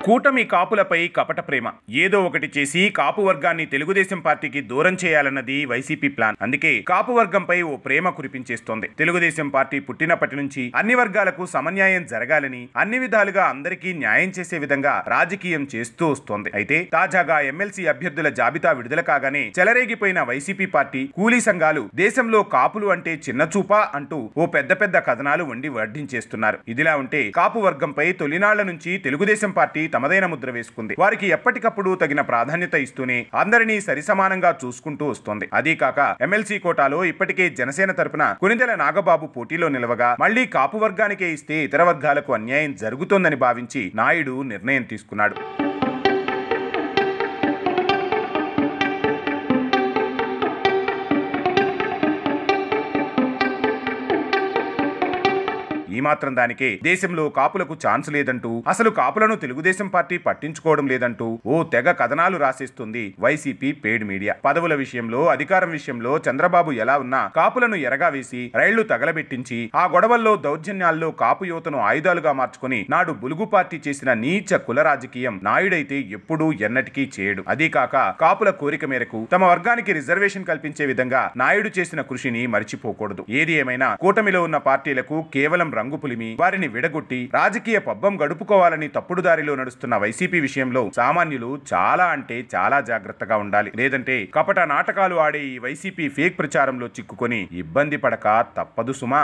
కూటమి కాపులపై కపట ప్రేమ. ఏదో ఒకటి చేసి కాపు వర్గాన్ని తెలుగుదేశం పార్టీకి దూరం చేయాలన్నది వైసీపీ ప్లాన్. అందుకే కాపు వర్గంపై ఓ ప్రేమ కురిపించేస్తోంది. తెలుగుదేశం పార్టీ పుట్టినప్పటి నుంచి అన్ని వర్గాలకు సమన్యాయం జరగాలని, అన్ని విధాలుగా అందరికీ న్యాయం చేసే విధంగా రాజకీయం చేస్తూ వస్తోంది. అయితే తాజాగా ఎమ్మెల్సీ అభ్యర్థుల జాబితా విడుదల కాగానే చెలరేగిపోయిన వైసీపీ పార్టీ కూలీ సంఘాలు దేశంలో కాపులు అంటే చిన్నచూపా అంటూ ఓ పెద్ద పెద్ద కథనాలు వండి వడ్డించేస్తున్నారు. ఇదిలా ఉంటే కాపు వర్గంపై తొలినాళ్ల నుంచి తెలుగుదేశం పార్టీ తమదైన ముద్ర వేసుకుంది. వారికి ఎప్పటికప్పుడు తగిన ప్రాధాన్యత ఇస్తూనే అందరినీ సరిసమానంగా చూసుకుంటూ వస్తోంది. అదీ కాక ఎమ్మెల్సీ కోటాలో ఇప్పటికే జనసేన తరపున కొనిదెల నాగబాబు పోటీలో నిలవగా మళ్లీ కాపు వర్గానికే ఇస్తే ఇతర వర్గాలకు అన్యాయం జరుగుతోందని భావించి నాయుడు నిర్ణయం తీసుకున్నాడు. ఈ మాత్రం దానికే దేశంలో కాపులకు ఛాన్స్ లేదంటూ, అసలు కాపులను తెలుగుదేశం పార్టీ పట్టించుకోవడం లేదంటూ ఓ తెగ కథనాలు రాసేస్తుంది వైసీపీ పెయిడ్ మీడియా. పదవుల విషయంలో, అధికారం విషయంలో చంద్రబాబు ఎలా ఉన్నా కాపులను ఎరగా వేసి రైళ్లు తగలబెట్టించి ఆ గొడవల్లో దౌర్జన్యాల్లో కాపు యువతను ఆయుధాలుగా మార్చుకుని నాడు బులుగు పార్టీ చేసిన నీచ కుల రాజకీయం నాయుడైతే ఎప్పుడూ ఎన్నటికీ చేయడు. అదీ కాక కాపుల కోరిక మేరకు తమ వర్గానికి రిజర్వేషన్ కల్పించే విధంగా నాయుడు చేసిన కృషిని మరిచిపోకూడదు. ఏది ఏమైనా కూటమిలో ఉన్న పార్టీలకు కేవలం రంగుపులిమి వారిని విడగొట్టి రాజకీయ పబ్బం గడుపుకోవాలని తప్పుడు దారిలో నడుస్తున్న వైసీపీ విషయంలో సామాన్యులు చాలా అంటే చాలా జాగ్రత్తగా ఉండాలి. లేదంటే కపట నాటకాలు ఆడే ఈ వైసీపీ ఫేక్ ప్రచారంలో చిక్కుకొని ఇబ్బంది పడక తప్పదు సుమా.